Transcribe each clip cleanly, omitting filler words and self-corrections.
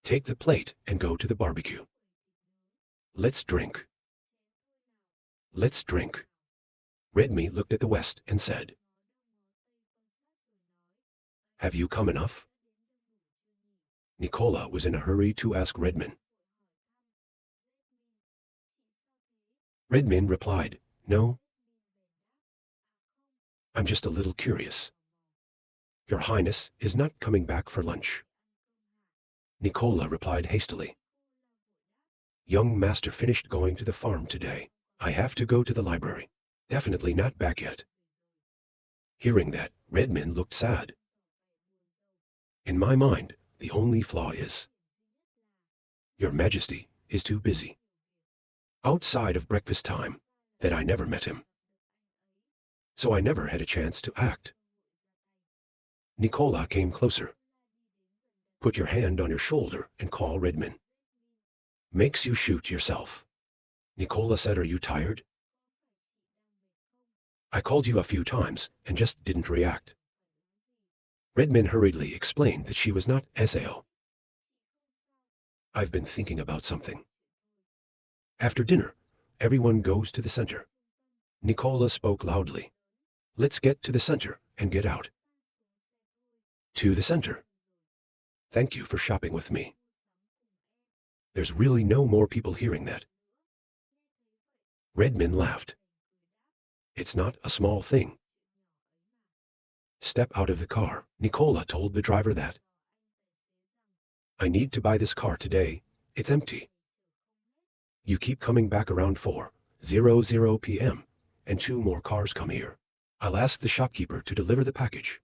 Take the plate and go to the barbecue. Let's drink. Let's drink. Redmi looked at the west and said, Have you come enough? Nicola was in a hurry to ask Redmin. Redmin replied, No. I'm just a little curious. Your Highness is not coming back for lunch. Nicola replied hastily. Young master finished going to the farm today. I have to go to the library. Definitely not back yet. Hearing that, Redmin looked sad. In my mind, the only flaw is, Your Majesty is too busy. Outside of breakfast time, that I never met him. So I never had a chance to act. Nicola came closer. Put your hand on your shoulder and call Redmin. Makes you shoot yourself. Nicola said, Are you tired? I called you a few times and just didn't react. Redmin hurriedly explained that she was not Sao. I've been thinking about something. After dinner, everyone goes to the center. Nicola spoke loudly. Let's get to the center and get out. To the center. Thank you for shopping with me. There's really no more people hearing that. Redmin laughed. It's not a small thing. Step out of the car. Nicola told the driver that. I need to buy this car today. It's empty. You keep coming back around 4:00 p.m. and 2 more cars come here. I'll ask the shopkeeper to deliver the package.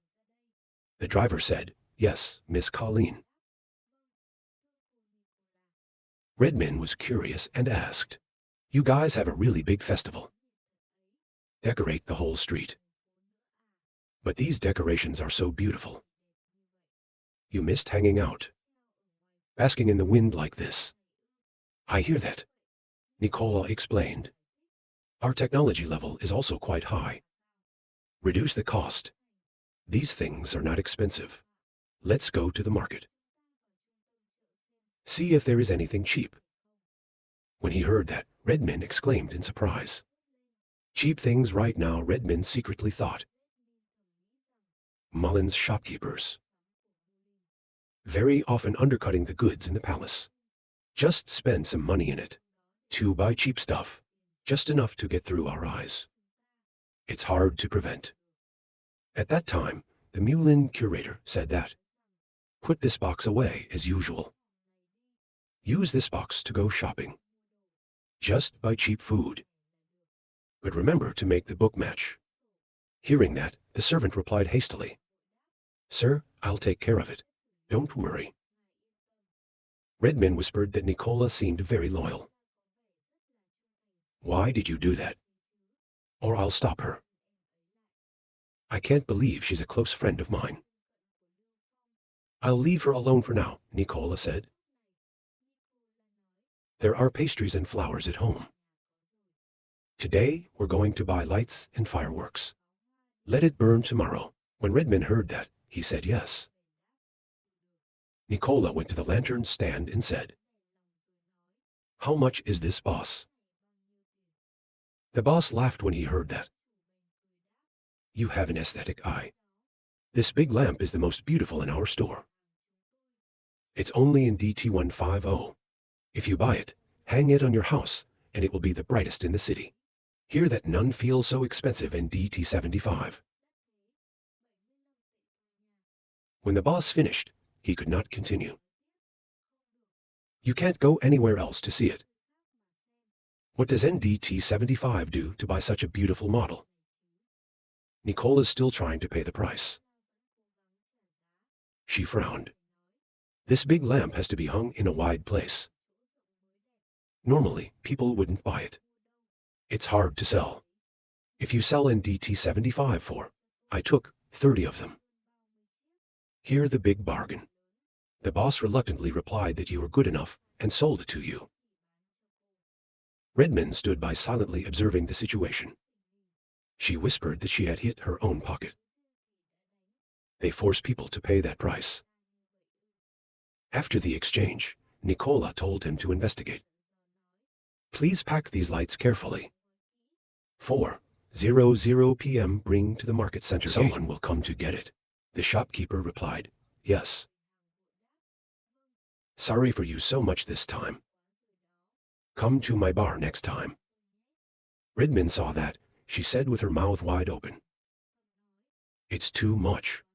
The driver said, Yes, Miss Colleen. Redmin was curious and asked, You guys have a really big festival. Decorate the whole street. But these decorations are so beautiful. You missed hanging out. Basking in the wind like this. I hear that. Nicola explained. Our technology level is also quite high. Reduce the cost. These things are not expensive. Let's go to the market. See if there is anything cheap. When he heard that, Redmin exclaimed in surprise. Cheap things right now, Redmin secretly thought. Mullen's shopkeepers. Very often undercutting the goods in the palace. Just spend some money in it. To buy cheap stuff. Just enough to get through our eyes. It's hard to prevent. At that time, the Mulin curator said that. Put this box away as usual. Use this box to go shopping. Just buy cheap food. But remember to make the book match. Hearing that, the servant replied hastily. Sir, I'll take care of it. Don't worry. Redmin whispered that Nicola seemed very loyal. Why did you do that? Or I'll stop her. I can't believe she's a close friend of mine. I'll leave her alone for now, Nicola said. There are pastries and flowers at home. Today, we're going to buy lights and fireworks. Let it burn tomorrow. When Redmin heard that, he said yes. Nicola went to the lantern stand and said, How much is this, boss? The boss laughed when he heard that. You have an aesthetic eye. This big lamp is the most beautiful in our store. It's only in DT150. If you buy it, hang it on your house, and it will be the brightest in the city. Hear that none feel so expensive in DT75. When the boss finished, he could not continue. You can't go anywhere else to see it. What does NDT75 do to buy such a beautiful model? Nicola's still trying to pay the price. She frowned. This big lamp has to be hung in a wide place. Normally, people wouldn't buy it. It's hard to sell. If you sell NDT75 for, I took 30 of them. Hear the big bargain. The boss reluctantly replied that you were good enough and sold it to you. Redmond stood by silently observing the situation. She whispered that she had hit her own pocket. They force people to pay that price. After the exchange, Nicola told him to investigate. Please pack these lights carefully. 4:00 p.m. Bring to the market center. Someone will come to get it. The shopkeeper replied, Yes. Sorry for you so much this time. Come to my bar next time. Redmin saw that, she said with her mouth wide open. It's too much.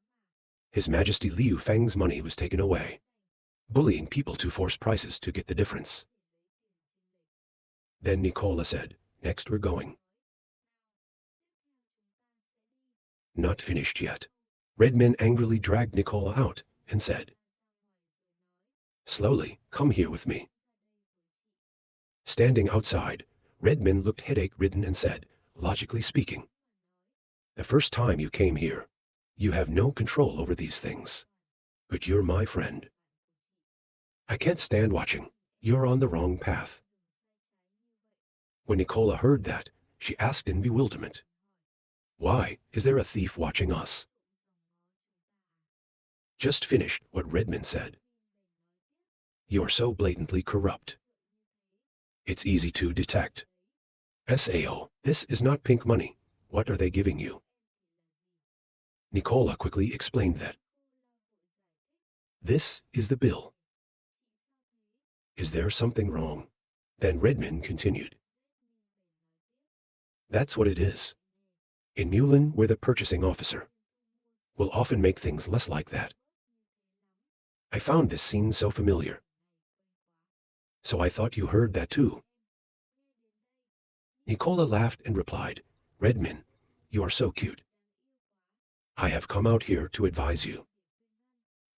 His Majesty Liu Feng's money was taken away, bullying people to force prices to get the difference. Then Nicola said, Next we're going. Not finished yet. Redmin angrily dragged Nicola out and said, Slowly, come here with me. Standing outside, Redmin looked headache-ridden and said, Logically speaking, the first time you came here, you have no control over these things. But you're my friend. I can't stand watching. You're on the wrong path. When Nicola heard that, she asked in bewilderment, Why is there a thief watching us? Just finished what Redmin said. You're so blatantly corrupt. It's easy to detect. SAO, this is not pink money. What are they giving you? Nicola quickly explained that. This is the bill. Is there something wrong? Then Redmin continued. That's what it is. In Mulan, we're the purchasing officer. We'll often make things less like that. I found this scene so familiar. So I thought you heard that too. Nicola laughed and replied, Redmin, you are so cute. I have come out here to advise you.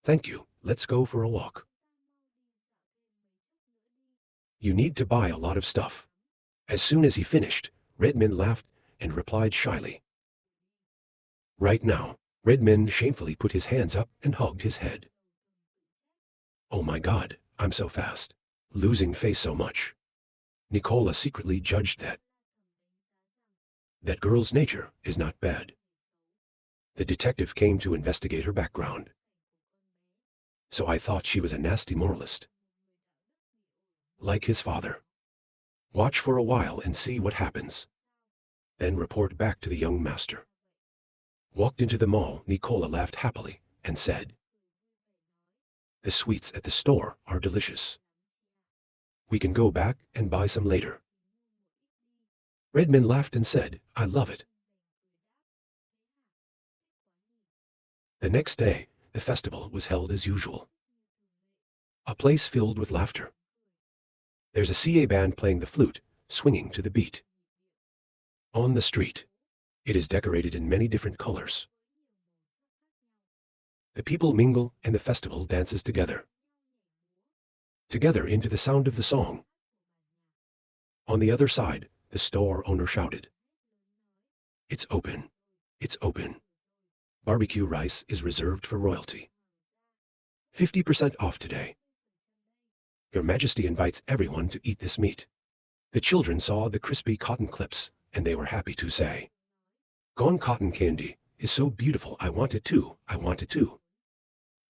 Thank you, let's go for a walk. You need to buy a lot of stuff. As soon as he finished, Redmin laughed and replied shyly. Right now, Redmin shamefully put his hands up and hugged his head. Oh my God, I'm so fast. Losing face so much. Nicola secretly judged that. That girl's nature is not bad. The detective came to investigate her background. So I thought she was a nasty moralist. Like his father. Watch for a while and see what happens. Then report back to the young master. Walked into the mall, Nicola laughed happily and said, The sweets at the store are delicious. We can go back and buy some later. Redmin laughed and said, I love it. The next day, the festival was held as usual. A place filled with laughter. There's a CA band playing the flute, swinging to the beat. On the street, it is decorated in many different colors. The people mingle and the festival dances together. Together into the sound of the song. On the other side, the store owner shouted, It's open. It's open. Barbecue rice is reserved for royalty. 50% off today. Your Majesty invites everyone to eat this meat. The children saw the crispy cotton clips, and they were happy to say, Gone cotton candy is so beautiful, I want it too, I want it too.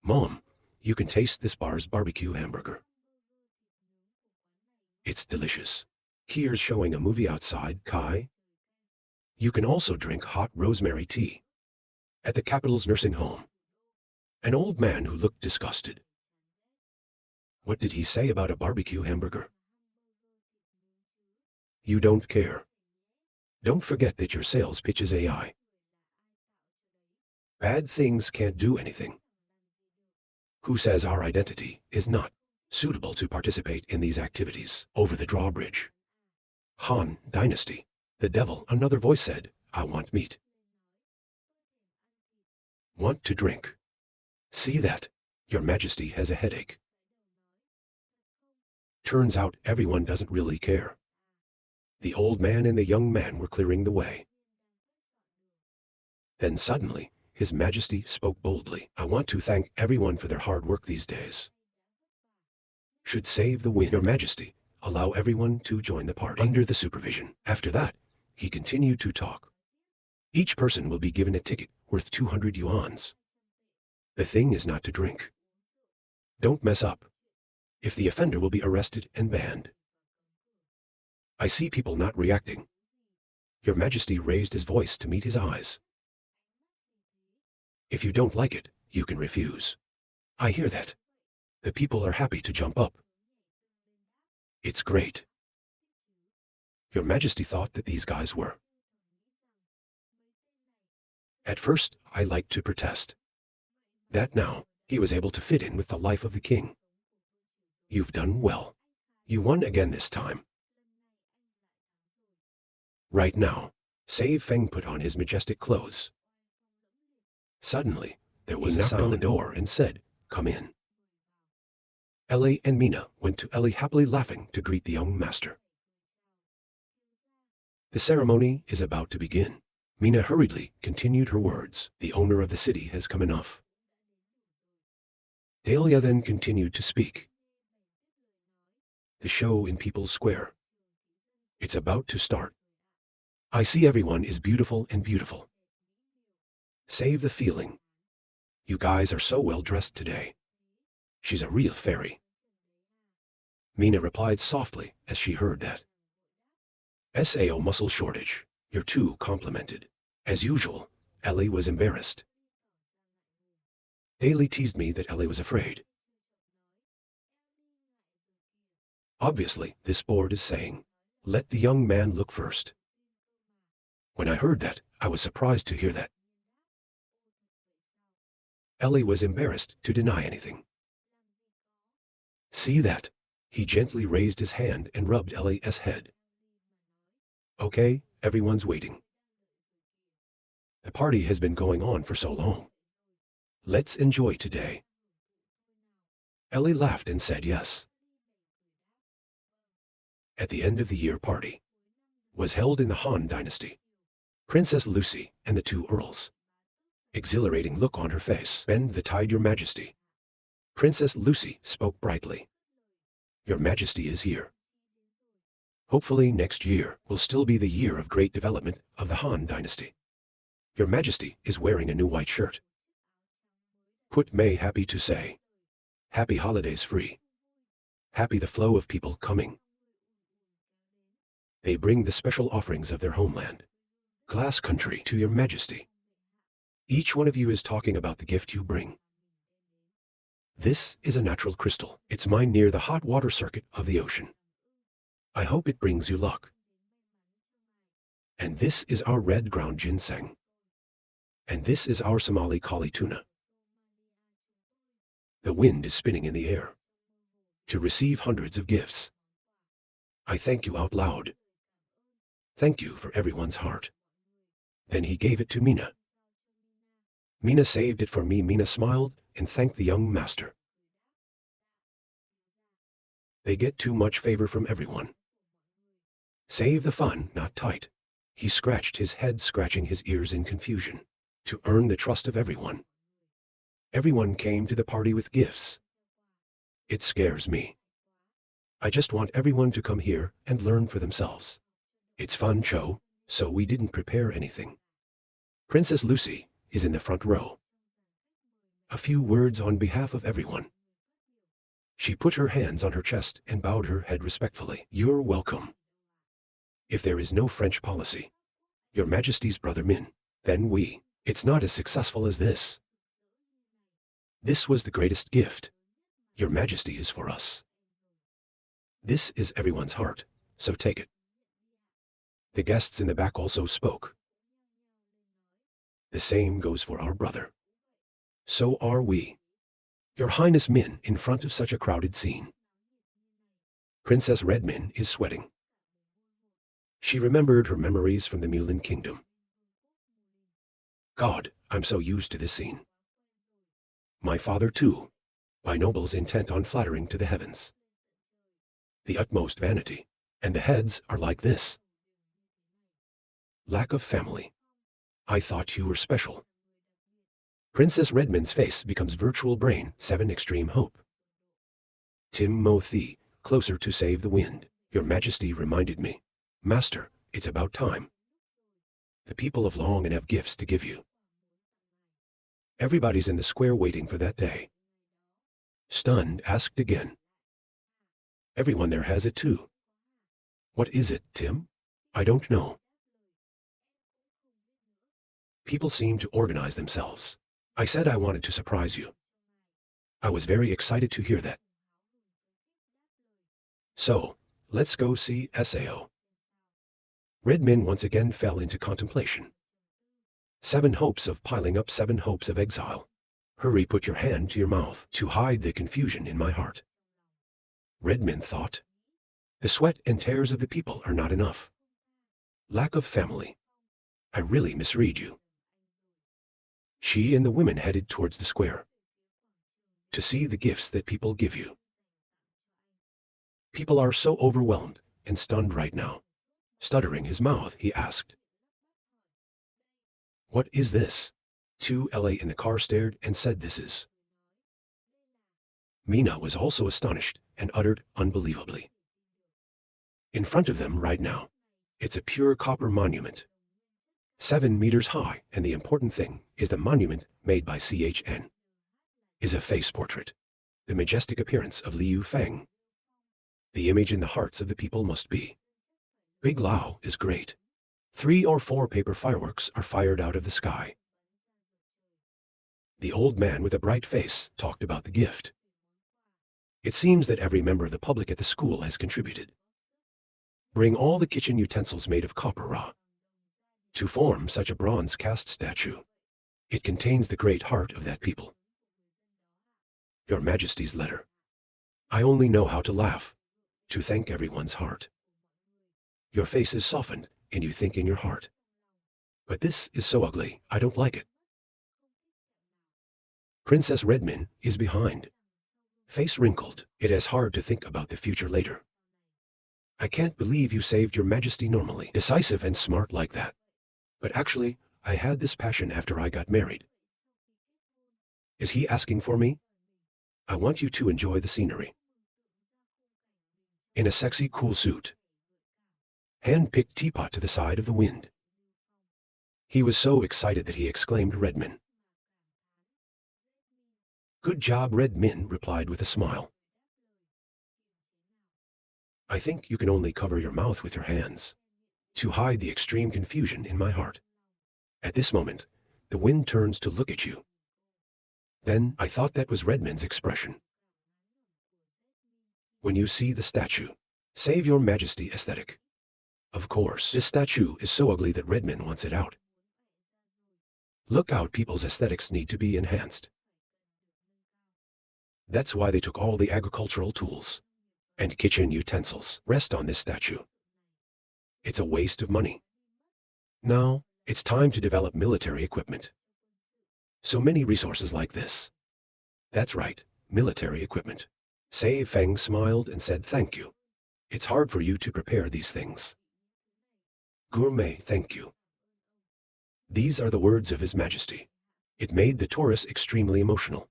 Mom, you can taste this bar's barbecue hamburger. It's delicious. Here's showing a movie outside, Kai. You can also drink hot rosemary tea. At the capital's nursing home. An old man who looked disgusted. What did he say about a barbecue hamburger? You don't care. Don't forget that your sales pitch is AI. Bad things can't do anything. Who says our identity is not suitable to participate in these activities? Over the drawbridge. Han Dynasty. The devil, another voice said, I want meat. Want to drink. See that, Your Majesty has a headache. Turns out everyone doesn't really care. The old man and the young man were clearing the way. Then suddenly, His Majesty spoke boldly. I want to thank everyone for their hard work these days. Should save the win. Your Majesty, allow everyone to join the party under the supervision. After that, he continued to talk. Each person will be given a ticket worth 200 yuans. The thing is not to drink. Don't mess up. If the offender will be arrested and banned. I see people not reacting. Your Majesty raised his voice to meet his eyes. If you don't like it, you can refuse. I hear that. The people are happy to jump up. It's great. Your Majesty thought that these guys were. At first, I liked to protest. That now, he was able to fit in with the life of the king. You've done well. You won again this time. Right now, Save Feng put on his majestic clothes. Suddenly, there was a knock on the door and said, "Come in." Ellie and Mina went to Ellie happily laughing to greet the young master. The ceremony is about to begin. Mina hurriedly continued her words. The owner of the city has come enough. Dahlia then continued to speak. The show in People's Square. It's about to start. I see everyone is beautiful and beautiful. Save the feeling. You guys are so well dressed today. She's a real fairy. Mina replied softly as she heard that. Sao muscle shortage. You're too complimented. As usual, Ellie was embarrassed. Daly teased me that Ellie was afraid. Obviously, this board is saying, let the young man look first. When I heard that, I was surprised to hear that. Ellie was embarrassed to deny anything. See that? He gently raised his hand and rubbed Ellie's head. Okay, everyone's waiting. The party has been going on for so long. Let's enjoy today. Ellie laughed and said yes. At the end of the year party was held in the Han Dynasty. Princess Lucy and the two earls. Exhilarating look on her face. Bend the tide, Your Majesty. Princess Lucy spoke brightly. Your Majesty is here. Hopefully next year will still be the year of great development of the Han Dynasty. Your Majesty is wearing a new white shirt. Put May happy to say. Happy holidays free. Happy the flow of people coming. They bring the special offerings of their homeland. Glass country to Your Majesty. Each one of you is talking about the gift you bring. This is a natural crystal. It's mined near the hot water circuit of the ocean. I hope it brings you luck. And this is our red ground ginseng. And this is our Somali kali tuna. The wind is spinning in the air. To receive hundreds of gifts. I thank you out loud. Thank you for everyone's heart. Then he gave it to Mina. Mina saved it for me. Mina smiled and thanked the young master. They get too much favor from everyone. Save the fun, not tight. He scratched his head, scratching his ears in confusion. To earn the trust of everyone. Everyone came to the party with gifts. It scares me. I just want everyone to come here and learn for themselves. It's fun show, so we didn't prepare anything. Princess Lucy is in the front row. A few words on behalf of everyone. She put her hands on her chest and bowed her head respectfully. You're welcome. If there is no French policy, Your Majesty's brother Min, then it's not as successful as this. This was the greatest gift. Your Majesty is for us. This is everyone's heart, so take it. The guests in the back also spoke. The same goes for our brother. So are we. Your Highness Min in front of such a crowded scene. Princess Red Min is sweating. She remembered her memories from the Mulan Kingdom. God, I'm so used to this scene. My father too, by nobles intent on flattering to the heavens. The utmost vanity, and the heads are like this. Lack of family. I thought you were special. Princess Redmond's face becomes virtual brain, 7 extreme hope. Tim Mo Thi, closer to save the wind. Your Majesty reminded me. Master, it's about time. The people of Long and have gifts to give you. Everybody's in the square waiting for that day. Stunned, asked again. Everyone there has it too. What is it, Tim? I don't know. People seem to organize themselves. I said I wanted to surprise you. I was very excited to hear that. So, let's go see Sao. Redmin once again fell into contemplation. 7 hopes of piling up 7 hopes of exile. Hurry, put your hand to your mouth to hide the confusion in my heart. Redmin thought. The sweat and tears of the people are not enough. Lack of family. I really misread you. She and the women headed towards the square. To see the gifts that people give you. People are so overwhelmed and stunned right now. Stuttering his mouth, he asked. What is this? 2LA in the car stared and said this is. Mina was also astonished and uttered unbelievably. In front of them right now. It's a pure copper monument. 7 meters high, and the important thing is the monument made by CHN. Is a face portrait. The majestic appearance of Liu Feng. The image in the hearts of the people must be. Big Lao is great. 3 or 4 paper fireworks are fired out of the sky. The old man with a bright face talked about the gift. It seems that every member of the public at the school has contributed. Bring all the kitchen utensils made of copper raw. To form such a bronze cast statue. It contains the great heart of that people. Your Majesty's letter. I only know how to laugh. To thank everyone's heart. Your face is softened, and you think in your heart. But this is so ugly, I don't like it. Princess Redmin is behind. Face wrinkled, it is hard to think about the future later. I can't believe you saved your Majesty normally, decisive and smart like that. But actually, I had this passion after I got married. Is he asking for me? I want you to enjoy the scenery. In a sexy cool suit. Hand-picked teapot to the side of the wind. He was so excited that he exclaimed Redmin. Good job, Redmin replied with a smile. I think you can only cover your mouth with your hands. To hide the extreme confusion in my heart. At this moment, the wind turns to look at you. Then I thought that was Redmin's expression. When you see the statue, save your Majesty aesthetic. Of course, this statue is so ugly that Redmin wants it out. Look out, people's aesthetics need to be enhanced. That's why they took all the agricultural tools and kitchen utensils rest on this statue. It's a waste of money. Now, it's time to develop military equipment. So many resources like this. That's right, military equipment. Sei Feng smiled and said thank you. It's hard for you to prepare these things. Gourmet, thank you. These are the words of His Majesty. It made the tourist extremely emotional.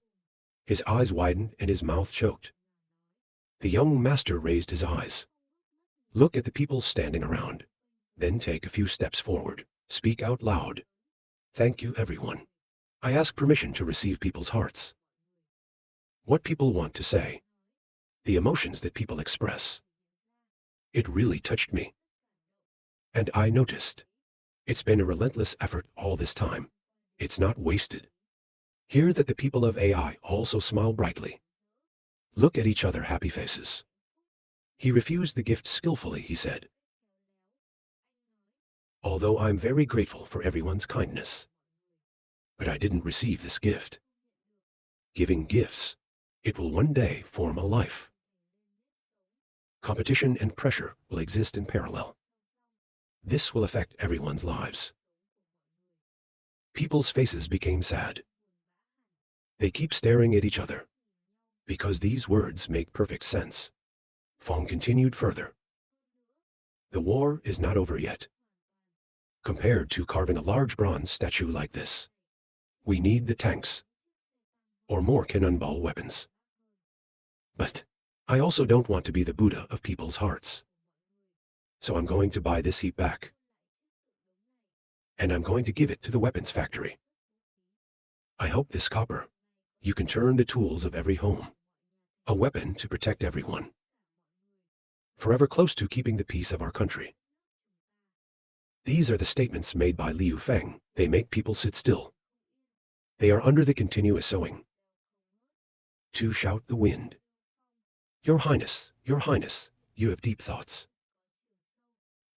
His eyes widened and his mouth choked. The young master raised his eyes. Look at the people standing around. Then take a few steps forward. Speak out loud. Thank you, everyone. I ask permission to receive people's hearts. What people want to say. The emotions that people express. It really touched me. And I noticed. It's been a relentless effort all this time. It's not wasted. Hear that the people of AI also smile brightly. Look at each other happy faces. He refused the gift skillfully, he said. Although I'm very grateful for everyone's kindness. But I didn't receive this gift. Giving gifts, it will one day form a life. Competition and pressure will exist in parallel. This will affect everyone's lives. People's faces became sad. They keep staring at each other. Because these words make perfect sense. Fong continued further. The war is not over yet. Compared to carving a large bronze statue like this, we need the tanks. Or more cannonball weapons. But I also don't want to be the Buddha of people's hearts. So I'm going to buy this heap back. And I'm going to give it to the weapons factory. I hope this copper. You can turn the tools of every home. A weapon to protect everyone. Forever close to keeping the peace of our country. These are the statements made by Liu Feng. They make people sit still. They are under the continuous sowing. To shout the wind. Your Highness, you have deep thoughts.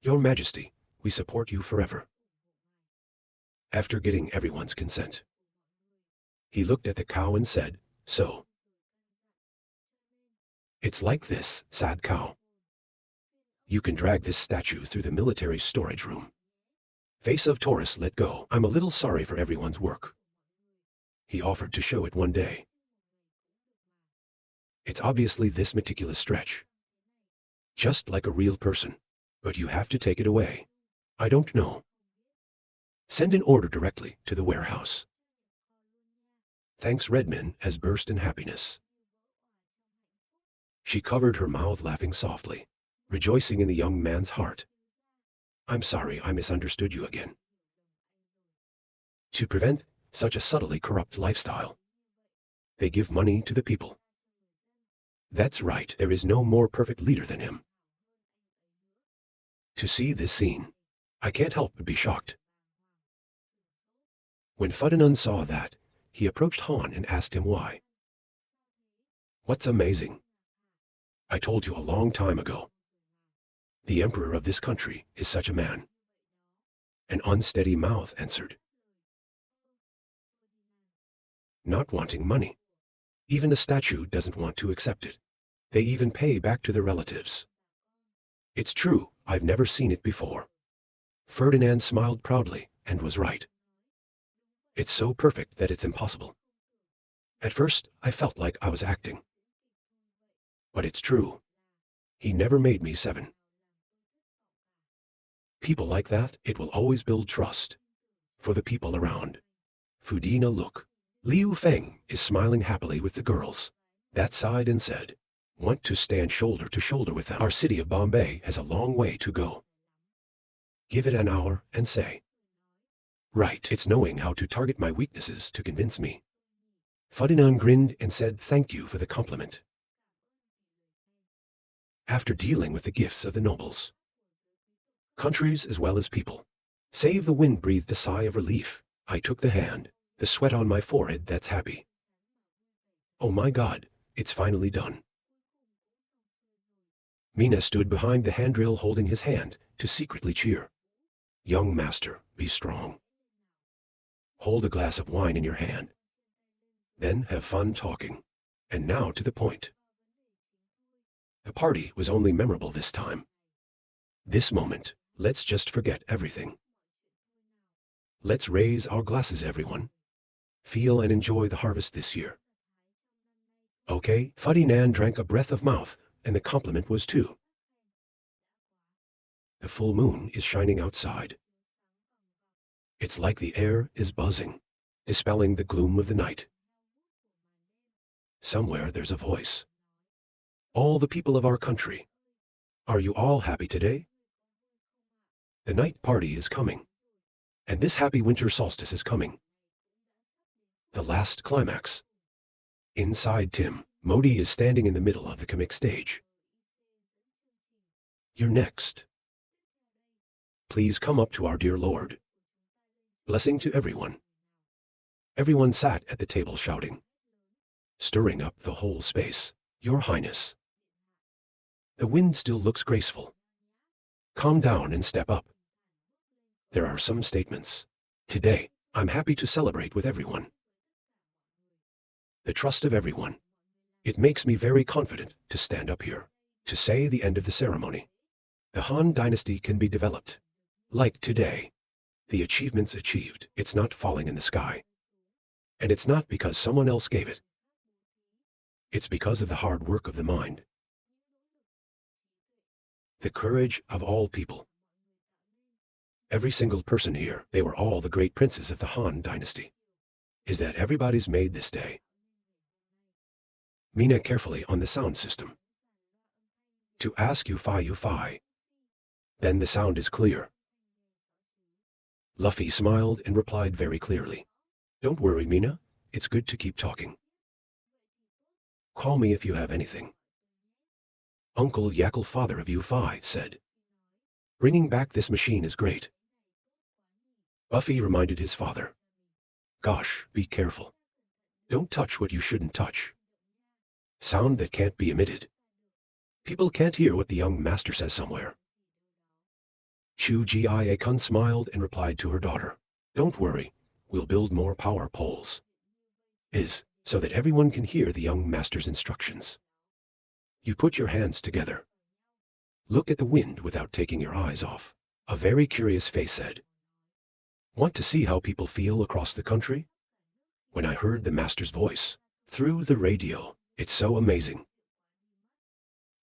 Your Majesty, we support you forever. After getting everyone's consent, he looked at the cow and said, so. It's like this, sad cow. You can drag this statue through the military storage room. Face of Taurus let go. I'm a little sorry for everyone's work. He offered to show it one day. It's obviously this meticulous stretch. Just like a real person. But you have to take it away. I don't know. Send an order directly to the warehouse. Thanks. Redman has burst in happiness. She covered her mouth, laughing softly, rejoicing in the young man's heart. I'm sorry I misunderstood you again. To prevent such a subtly corrupt lifestyle, they give money to the people. That's right, there is no more perfect leader than him. To see this scene, I can't help but be shocked. When Ferdinand saw that, he approached Han and asked him why. What's amazing? I told you a long time ago. The emperor of this country is such a man. An unsteady mouth answered. Not wanting money. Even the statue doesn't want to accept it. They even pay back to their relatives. It's true, I've never seen it before. Ferdinand smiled proudly and was right. It's so perfect that it's impossible. At first, I felt like I was acting. But it's true. He never made me 7. People like that, it will always build trust. For the people around. Fudina look. Liu Feng is smiling happily with the girls. That sighed and said, want to stand shoulder to shoulder with them. Our city of Bombay has a long way to go. Give it an hour and say. Right, it's knowing how to target my weaknesses to convince me. Ferdinand grinned and said thank you for the compliment. After dealing with the gifts of the nobles, countries as well as people, Save the Wind breathed a sigh of relief. I took the hand, the sweat on my forehead, that's happy. Oh my God, it's finally done. Mina stood behind the handrail holding his hand to secretly cheer. Young master, be strong. Hold a glass of wine in your hand. Then have fun talking. And now to the point. The party was only memorable this time. This moment, let's just forget everything. Let's raise our glasses, everyone. Feel and enjoy the harvest this year. Okay, Ferdinand drank a breath of mouth, and the compliment was too. The full moon is shining outside. It's like the air is buzzing, dispelling the gloom of the night. Somewhere there's a voice. All the people of our country. Are you all happy today? The night party is coming. And this happy winter solstice is coming. The last climax. Inside Tim, Modi is standing in the middle of the comic stage. You're next. Please come up to our dear Lord. Blessing to everyone. Everyone sat at the table shouting, stirring up the whole space. Your Highness. The wind still looks graceful. Calm down and step up. There are some statements. Today, I'm happy to celebrate with everyone. The trust of everyone. It makes me very confident to stand up here, to say the end of the ceremony. The Han dynasty can be developed. Like today. The achievements achieved, it's not falling in the sky. And it's not because someone else gave it. It's because of the hard work of the mind. The courage of all people. Every single person here, they were all the great princes of the Han dynasty. Is that everybody's made this day? Mina carefully on the sound system. To ask you fi. Then the sound is clear. Luffy smiled and replied very clearly. Don't worry, Mina. It's good to keep talking. Call me if you have anything. Uncle Yackle, father of you Phi, said. Bringing back this machine is great. Buffy reminded his father. Gosh, be careful. Don't touch what you shouldn't touch. Sound that can't be emitted. People can't hear what the young master says somewhere. Chu-Gia-Kun smiled and replied to her daughter. Don't worry, we'll build more power poles. So that everyone can hear the young master's instructions. You put your hands together. Look at the wind without taking your eyes off. A very curious face said. Want to see how people feel across the country? When I heard the master's voice, through the radio, it's so amazing.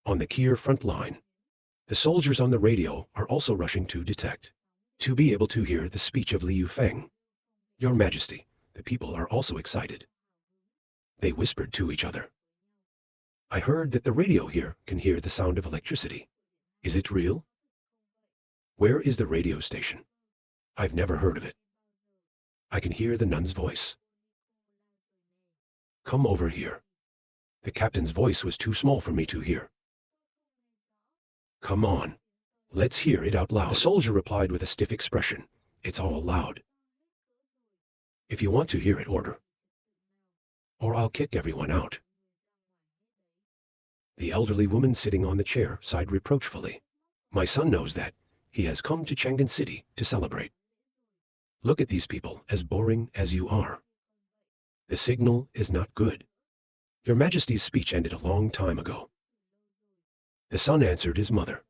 On the Kier front line, the soldiers on the radio are also rushing to detect, to be able to hear the speech of Liu Feng. Your Majesty, the people are also excited. They whispered to each other. I heard that the radio here can hear the sound of electricity. Is it real? Where is the radio station? I've never heard of it. I can hear the nun's voice. Come over here. The captain's voice was too small for me to hear. Come on. Let's hear it out loud. The soldier replied with a stiff expression. It's all loud. If you want to hear it, order. Or I'll kick everyone out. The elderly woman sitting on the chair sighed reproachfully. My son knows that. He has come to Chang'an City to celebrate. Look at these people, as boring as you are. The signal is not good. Your Majesty's speech ended a long time ago. The son answered his mother.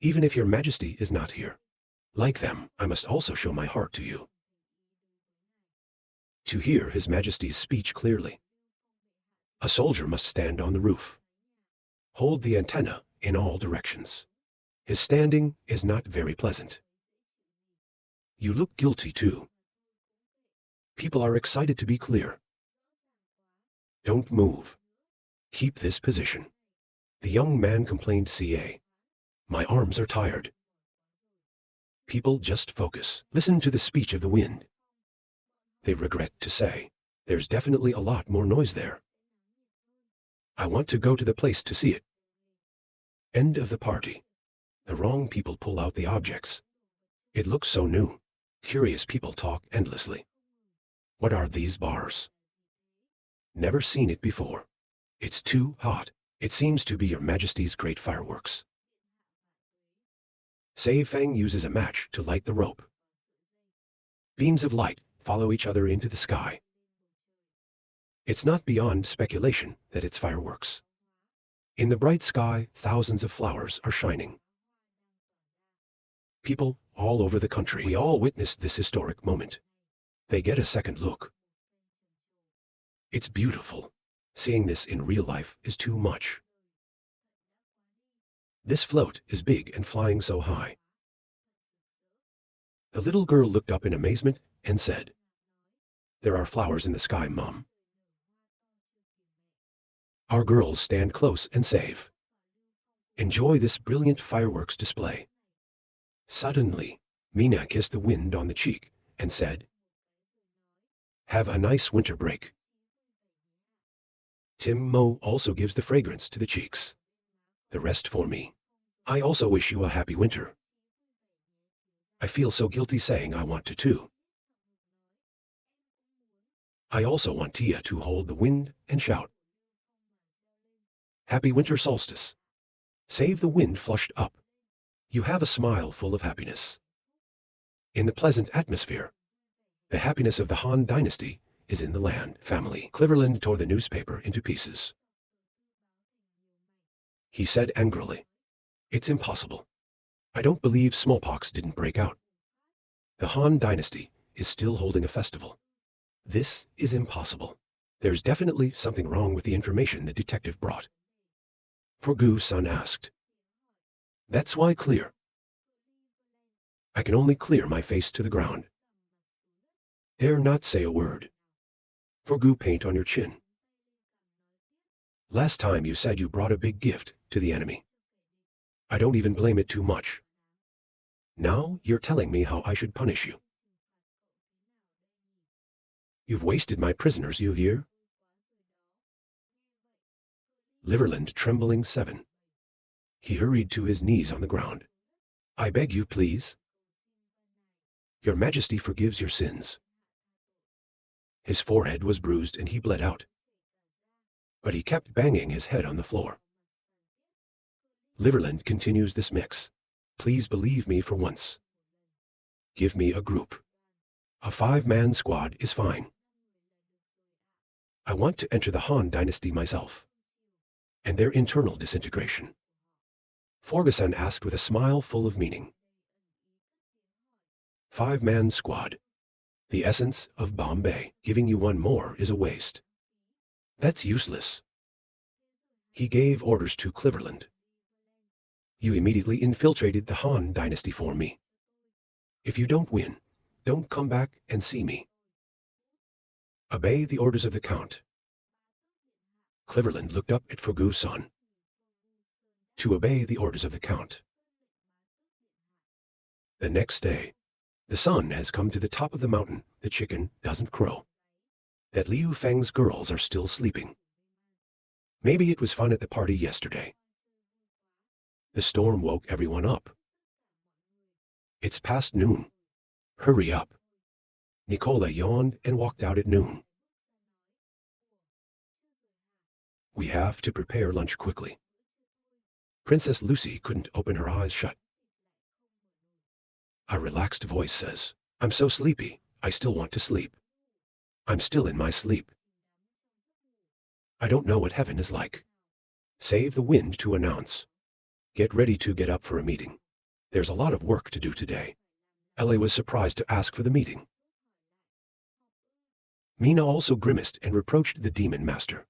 Even if your Majesty is not here, like them, I must also show my heart to you. To hear His Majesty's speech clearly, a soldier must stand on the roof. Hold the antenna in all directions. His standing is not very pleasant. You look guilty too. People are excited to be clear. Don't move. Keep this position. The young man complained, CA. My arms are tired. People just focus. Listen to the speech of the wind. They regret to say, there's definitely a lot more noise there. I want to go to the place to see it. End of the party. The wrong people pull out the objects. It looks so new. Curious people talk endlessly. What are these bars? Never seen it before. It's too hot. It seems to be your Majesty's great fireworks. Sei Feng uses a match to light the rope. Beams of light follow each other into the sky. It's not beyond speculation that it's fireworks. In the bright sky, thousands of flowers are shining. People all over the country, we all witnessed this historic moment. They get a second look. It's beautiful. Seeing this in real life is too much. This float is big and flying so high. The little girl looked up in amazement and said, There are flowers in the sky, Mom. Our girls stand close and save. Enjoy this brilliant fireworks display. Suddenly, Mina kissed the wind on the cheek and said, Have a nice winter break. Tim Mo also gives the fragrance to the cheeks. The rest for me. I also wish you a happy winter. I feel so guilty saying I want to too. I also want Tia to hold the wind and shout. Happy winter solstice. Save the wind flushed up. You have a smile full of happiness. In the pleasant atmosphere, the happiness of the Han dynasty is in the land. Family. Cliverland tore the newspaper into pieces. He said angrily, It's impossible. I don't believe smallpox didn't break out. The Han dynasty is still holding a festival. This is impossible. There's definitely something wrong with the information the detective brought. Forgu-san asked. That's why clear. I can only clear my face to the ground. Dare not say a word. Forgu, paint on your chin. Last time you said you brought a big gift to the enemy. I don't even blame it too much. Now you're telling me how I should punish you. You've wasted my prisoners, you hear? Liverland trembling 7. He hurried to his knees on the ground. I beg you, please. Your Majesty forgives your sins. His forehead was bruised and he bled out. But he kept banging his head on the floor. Liverland continues this mix. Please believe me for once. Give me a group. A 5-man squad is fine. I want to enter the Han dynasty myself. And their internal disintegration. Ferguson asked with a smile full of meaning. 5-man squad. The essence of Bombay. Giving you one more is a waste. That's useless. He gave orders to Cleveland. You immediately infiltrated the Han dynasty for me. If you don't win, don't come back and see me. Obey the orders of the Count. Cleveland looked up at Ferguson. To obey the orders of the Count. The next day, the sun has come to the top of the mountain. The chicken doesn't crow. That Liu Feng's girls are still sleeping. Maybe it was fun at the party yesterday. The storm woke everyone up. It's past noon. Hurry up. Nicola yawned and walked out at noon. We have to prepare lunch quickly. Princess Lucy couldn't open her eyes shut. A relaxed voice says, I'm so sleepy, I still want to sleep. I'm still in my sleep. I don't know what heaven is like. Save the wind to announce. Get ready to get up for a meeting. There's a lot of work to do today. Ellie was surprised to ask for the meeting. Mina also grimaced and reproached the demon master.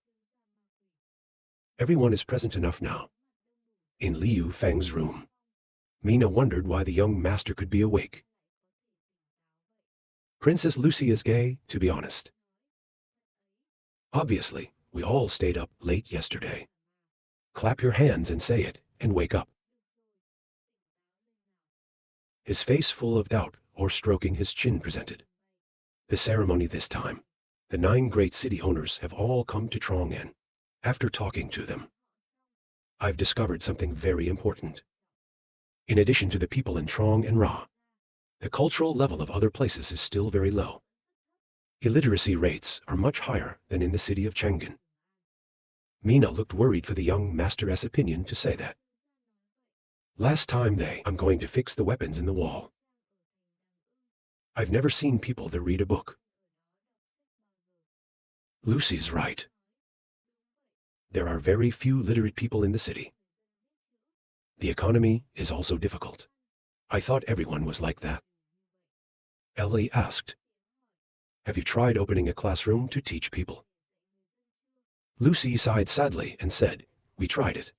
Everyone is present enough now. In Liu Feng's room. Mina wondered why the young master could be awake. Princess Lucy is gay, to be honest. Obviously, we all stayed up late yesterday. Clap your hands and say it, and wake up. His face full of doubt, or stroking his chin presented. The ceremony this time. The 9 great city owners have all come to Chong'an. After talking to them, I've discovered something very important. In addition to the people in Trong and Ra, the cultural level of other places is still very low. Illiteracy rates are much higher than in the city of Chang'an. Mina looked worried for the young master's opinion to say that. Last time I'm going to fix the weapons in the wall. I've never seen people that read a book. Lucy's right. There are very few literate people in the city. The economy is also difficult. I thought everyone was like that. Ellie asked, have you tried opening a classroom to teach people? Lucy sighed sadly and said, we tried it.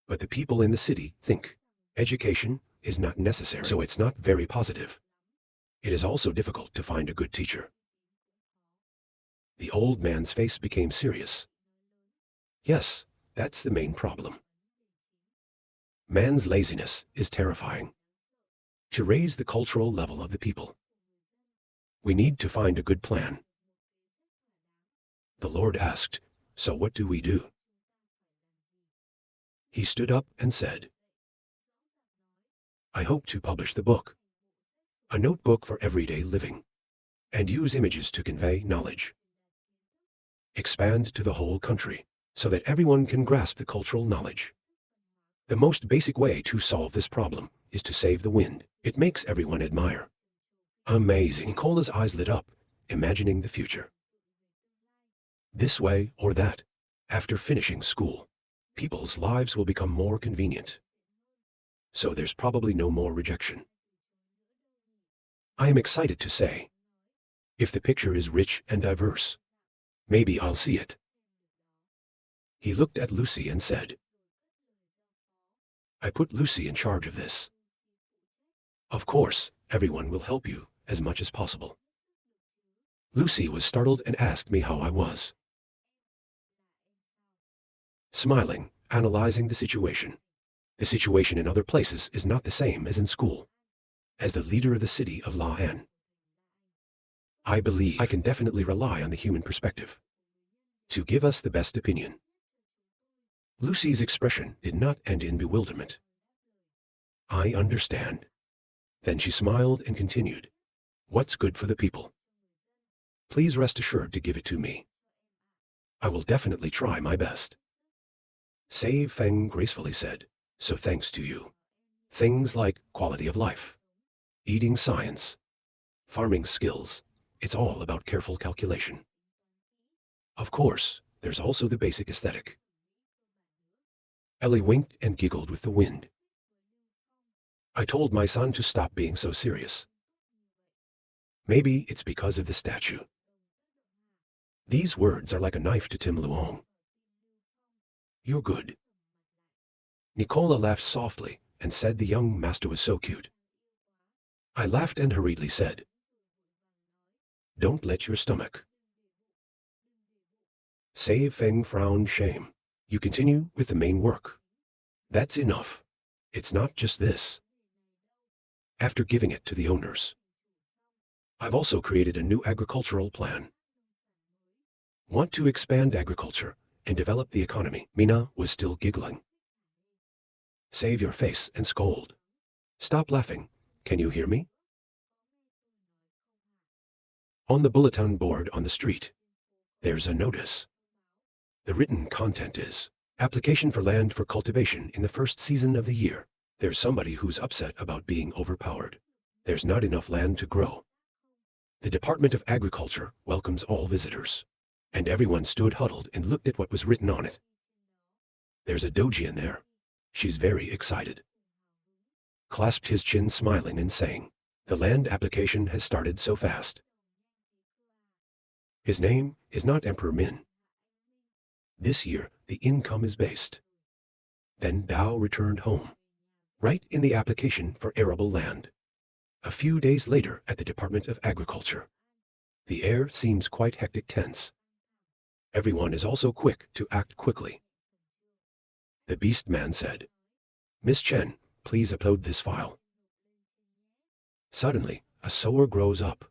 But the people in the city think education is not necessary, so it's not very positive. It is also difficult to find a good teacher. The old man's face became serious. Yes, that's the main problem. Man's laziness is terrifying. To raise the cultural level of the people, we need to find a good plan. The Lord asked, so what do we do? He stood up and said, I hope to publish the book, a notebook for everyday living, and use images to convey knowledge. Expand to the whole country, so that everyone can grasp the cultural knowledge. The most basic way to solve this problem is to save the wind. It makes everyone admire. Amazing. Nicola's eyes lit up, imagining the future. This way or that, after finishing school, people's lives will become more convenient. So there's probably no more rejection. I am excited to say, if the picture is rich and diverse, maybe I'll see it. He looked at Lucy and said, I put Lucy in charge of this. Of course, everyone will help you as much as possible. Lucy was startled and asked me how I was. Smiling, analyzing the situation. The situation in other places is not the same as in school. As the leader of the city of La'an, I believe I can definitely rely on the human perspective to give us the best opinion. Lucy's expression did not end in bewilderment. I understand. Then she smiled and continued. What's good for the people? Please rest assured to give it to me. I will definitely try my best. Sei Feng gracefully said, so thanks to you. Things like quality of life, eating science, farming skills, it's all about careful calculation. Of course, there's also the basic aesthetic. Ellie winked and giggled with the wind. I told my son to stop being so serious. Maybe it's because of the statue. These words are like a knife to Tim Luong. You're good. Nicola laughed softly and said the young master was so cute. I laughed and hurriedly said, don't let your stomach. Sei Feng frowned shame. You continue with the main work. That's enough. It's not just this. After giving it to the owners, I've also created a new agricultural plan. Want to expand agriculture and develop the economy. Mina was still giggling. Save your face and scold. Stop laughing. Can you hear me? On the bulletin board on the street, there's a notice. The written content is, application for land for cultivation in the first season of the year. There's somebody who's upset about being overpowered. There's not enough land to grow. The Department of Agriculture welcomes all visitors. And everyone stood huddled and looked at what was written on it. There's a doji in there. She's very excited. Clasped his chin smiling and saying, the land application has started so fast. His name is not Emperor Min. This year, the income is based. Then Dao returned home. Right in the application for arable land. A few days later at the Department of Agriculture. The air seems quite hectic tense. Everyone is also quick to act quickly. The beast man said, Miss Chen, please upload this file. Suddenly, a sower grows up.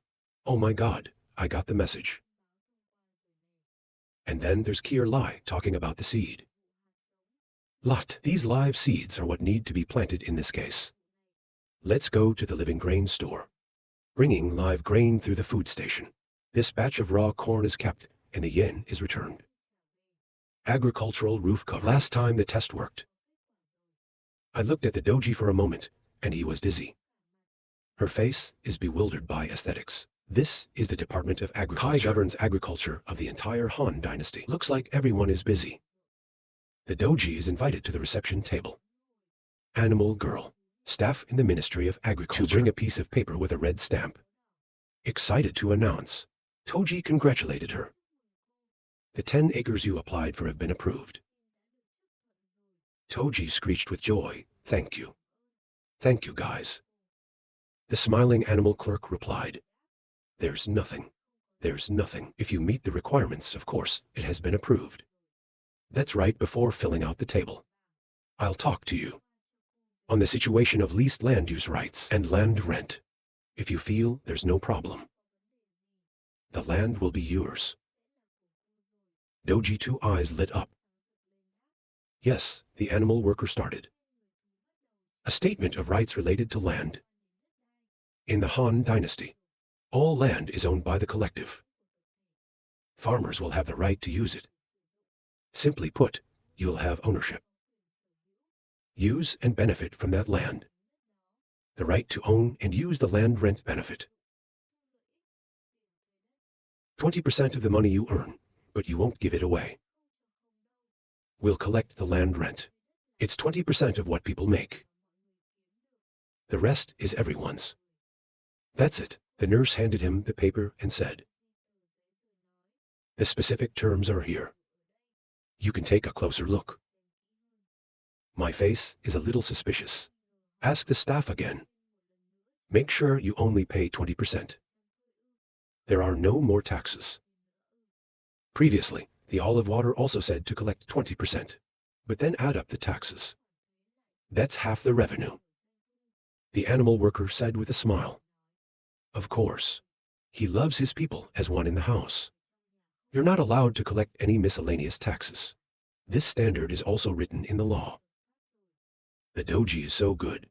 Oh my God, I got the message. And then there's Kier Lai talking about the seed. Lot, these live seeds are what need to be planted in this case. Let's go to the living grain store. Bringing live grain through the food station. This batch of raw corn is kept and the yen is returned. Agricultural roof cover. Last time the test worked. I looked at the doji for a moment and he was dizzy. Her face is bewildered by aesthetics. This is the Department of Agriculture. Kai governs agriculture of the entire Han dynasty. Looks like everyone is busy. The doji is invited to the reception table. Animal girl. Staff in the Ministry of Agriculture. To bring a piece of paper with a red stamp. Excited to announce. Toji congratulated her. The 10 acres you applied for have been approved. Toji screeched with joy, thank you. Thank you, guys. The smiling animal clerk replied, there's nothing. There's nothing. If you meet the requirements, of course, it has been approved. That's right before filling out the table. I'll talk to you. On the situation of leased land use rights and land rent. If you feel there's no problem. The land will be yours. Doji 2 eyes lit up. Yes, the animal worker started. A statement of rights related to land. In the Han dynasty, all land is owned by the collective. Farmers will have the right to use it. Simply put, you'll have ownership. Use and benefit from that land. The right to own and use the land rent benefit. 20% of the money you earn, but you won't give it away. We'll collect the land rent. It's 20% of what people make. The rest is everyone's. That's it. The nurse handed him the paper and said, the specific terms are here. You can take a closer look. My face is a little suspicious. Ask the staff again. Make sure you only pay 20%. There are no more taxes. Previously, the olive water also said to collect 20%, but then add up the taxes. That's half the revenue. The animal worker said with a smile. Of course. He loves his people as one in the house. You're not allowed to collect any miscellaneous taxes. This standard is also written in the law. The doji is so good